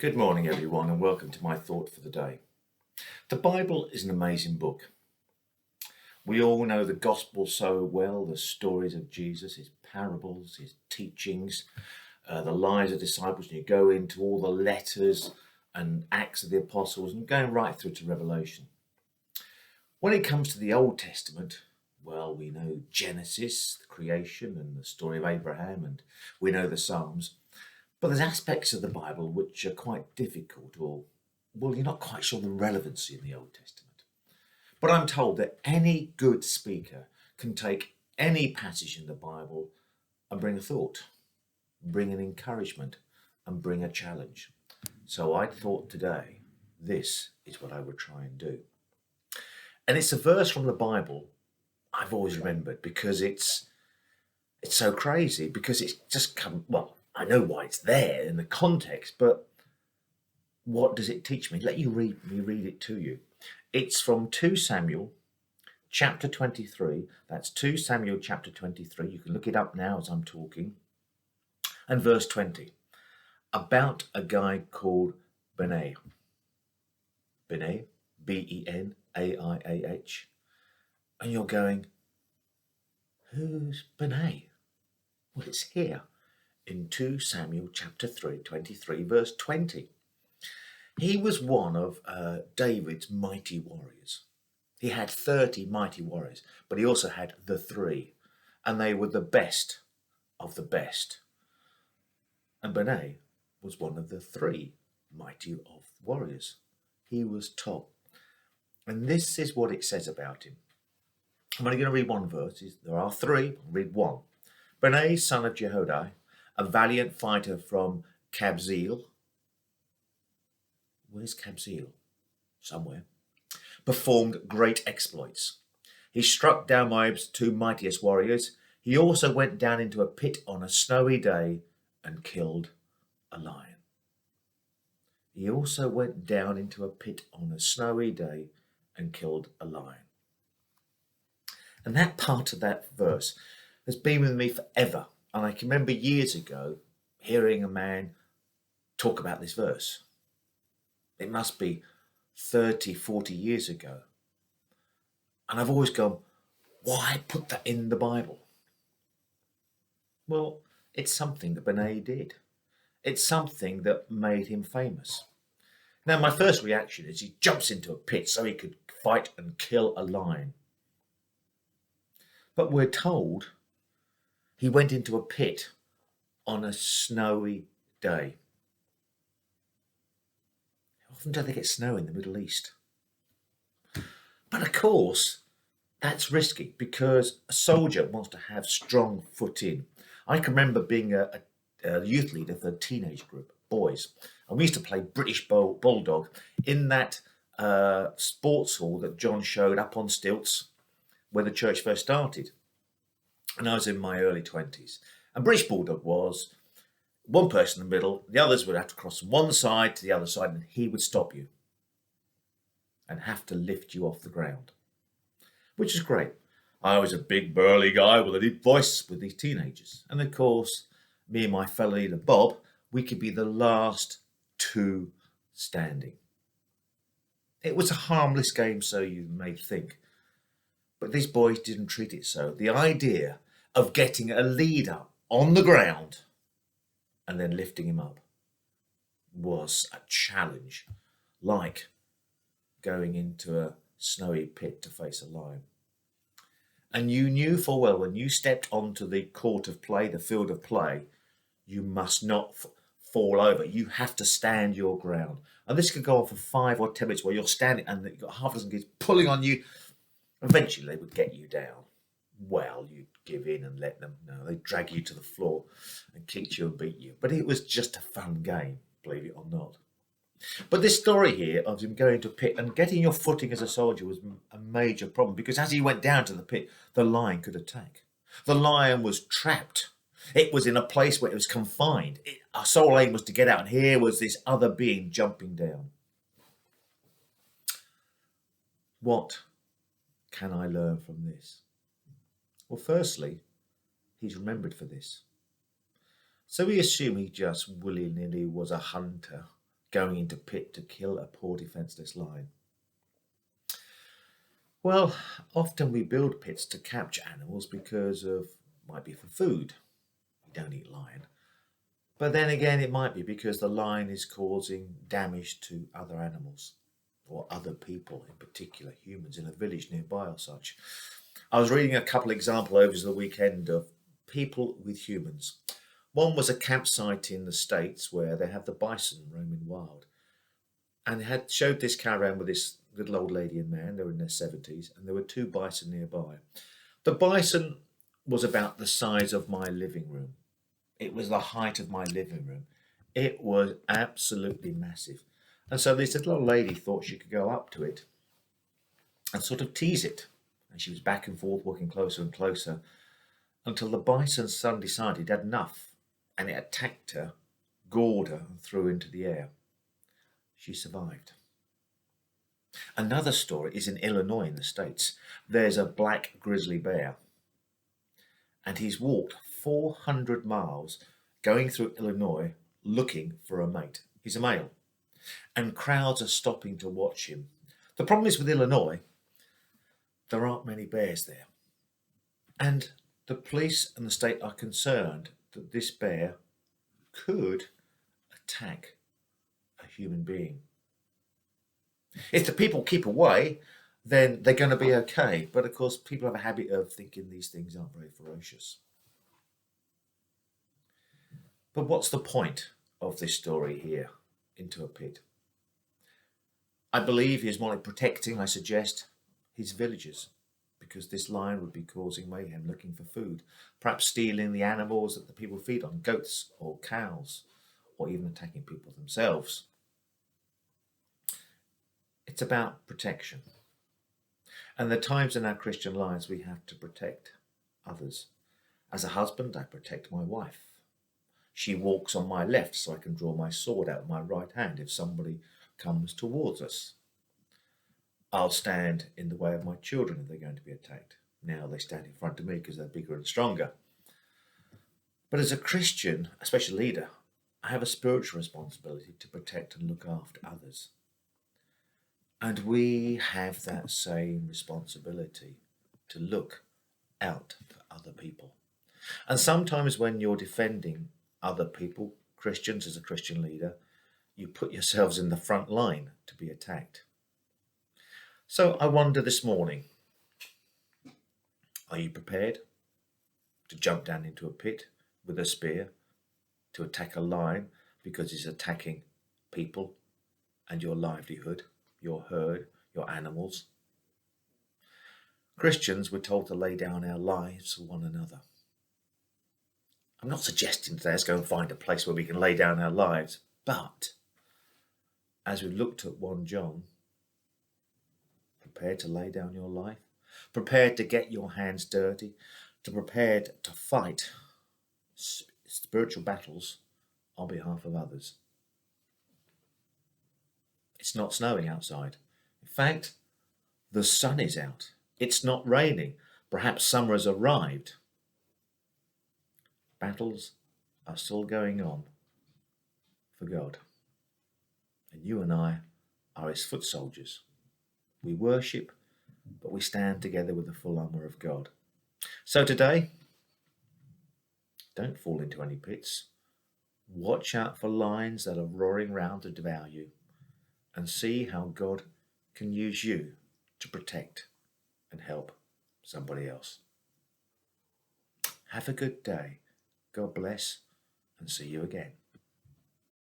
Good morning, everyone, and welcome to my thought for the day. The Bible is an amazing book. We all know the gospel so well, the stories of Jesus, his parables, his teachings, the lives of disciples, and you go into all the letters and Acts of the Apostles and going right through to Revelation. When it comes to the Old Testament, well, we know Genesis, the creation, and the story of Abraham, and we know the Psalms. But there's aspects of the Bible which are quite difficult, or, well, you're not quite sure the relevancy in the Old Testament. But I'm told that any good speaker can take any passage in the Bible and bring a thought, bring an encouragement, and bring a challenge. So I thought today, this is what I would try and do. And it's a verse from the Bible I've always remembered because it's so crazy, because it's just come, well, I know why it's there in the context, but what does it teach me? Let me read it to you. It's from 2 Samuel chapter 23. That's 2 Samuel chapter 23. You can look it up now as I'm talking. And verse 20, about a guy called Benaiah. Benaiah, Benaiah. And you're going, who's Benaiah? Well, it's here in 2 Samuel chapter 23, verse 20. He was one of David's mighty warriors. He had 30 mighty warriors, but he also had the three, and they were the best of the best. And Benaiah was one of the three mighty of warriors. He was top. And this is what it says about him. I'm only going to read one verse. There are three. I'll read one. Benaiah, son of Jehoiada, a valiant fighter from Kabzeel. Where's Kabzeel? Somewhere. Performed great exploits. He struck down Moab's two mightiest warriors. He also went down into a pit on a snowy day and killed a lion. He also went down into a pit on a snowy day and killed a lion. And that part of that verse has been with me forever. And I can remember years ago hearing a man talk about this verse. It must be 30, 40 years ago. And I've always gone, why put that in the Bible? Well, it's something that Benaiah did. It's something that made him famous. Now, my first reaction is he jumps into a pit so he could fight and kill a lion. But we're told he went into a pit on a snowy day. How often do they get snow in the Middle East? But of course, that's risky because a soldier wants to have strong footing. I can remember being a youth leader for a teenage group, boys, and we used to play British Bulldog in that sports hall that John showed up on stilts when the church first started. And I was in my early 20s. And British Bulldog was one person in the middle, the others would have to cross from one side to the other side, and he would stop you and have to lift you off the ground, which is great. I was a big burly guy with a deep voice with these teenagers. And of course, me and my fellow leader, Bob, we could be the last two standing. It was a harmless game, so you may think. But these boys didn't treat it so. The idea of getting a leader on the ground and then lifting him up was a challenge, like going into a snowy pit to face a lion. And you knew full well when you stepped onto the court of play, the field of play, you must not fall over. You have to stand your ground. And this could go on for 5 or 10 minutes where you're standing and you've got half a dozen kids pulling on you. Eventually, they would get you down. Well, you'd give in and let them. No, they'd drag you to the floor and kick you and beat you. But it was just a fun game, believe it or not. But this story here of him going to a pit and getting your footing as a soldier was a major problem because as he went down to the pit, the lion could attack. The lion was trapped. It was in a place where it was confined. Our sole aim was to get out, and here was this other being jumping down. What can I learn from this? Well, firstly, he's remembered for this. So we assume he just willy-nilly was a hunter, going into pit to kill a poor defenceless lion? Well, often we build pits to capture animals because of, might be for food. We don't eat lion. But then again, it might be because the lion is causing damage to other animals or other people, in particular humans in a village nearby or such. I was reading a couple example over the weekend of people with humans. One was a campsite in the States where they have the bison roaming wild. And it had showed this caravan with this little old lady and man. They were in their 70s, and there were two bison nearby. The bison was about the size of my living room. It was the height of my living room. It was absolutely massive. And so this little old lady thought she could go up to it and sort of tease it. And she was back and forth, walking closer and closer, until the bison's son decided he'd had enough, and it attacked her, gored her, and threw her into the air. She survived. Another story is in Illinois in the States. There's a black grizzly bear, and he's walked 400 miles going through Illinois looking for a mate. He's a male, and crowds are stopping to watch him. The problem is with Illinois, there aren't many bears there, and the police and the state are concerned that this bear could attack a human being. If the people keep away, then they're going to be okay. But of course, people have a habit of thinking these things aren't very ferocious. But what's the point of this story here, Into a Pit? I believe he's more like protecting, I suggest, his villagers, because this lion would be causing mayhem, looking for food, perhaps stealing the animals that the people feed on, goats or cows, or even attacking people themselves. It's about protection. And there are times in our Christian lives we have to protect others. As a husband, I protect my wife. She walks on my left so I can draw my sword out with my right hand if somebody comes towards us. I'll stand in the way of my children if they're going to be attacked. Now they stand in front of me because they're bigger and stronger. But as a Christian, a special leader, I have a spiritual responsibility to protect and look after others. And we have that same responsibility to look out for other people. And sometimes when you're defending other people, Christians as a Christian leader, you put yourselves in the front line to be attacked. So I wonder this morning, are you prepared to jump down into a pit with a spear to attack a lion because he's attacking people and your livelihood, your herd, your animals? Christians, we're told to lay down our lives for one another. I'm not suggesting today let's go and find a place where we can lay down our lives, but as we've looked at 1 John, prepared to lay down your life, prepared to get your hands dirty, prepared to fight spiritual battles on behalf of others. It's not snowing outside. In fact, the sun is out. It's not raining. Perhaps summer has arrived. Battles are still going on for God. And you and I are his foot soldiers. We worship, but we stand together with the full armour of God. So today, don't fall into any pits. Watch out for lions that are roaring round to devour you, and see how God can use you to protect and help somebody else. Have a good day. God bless, and see you again.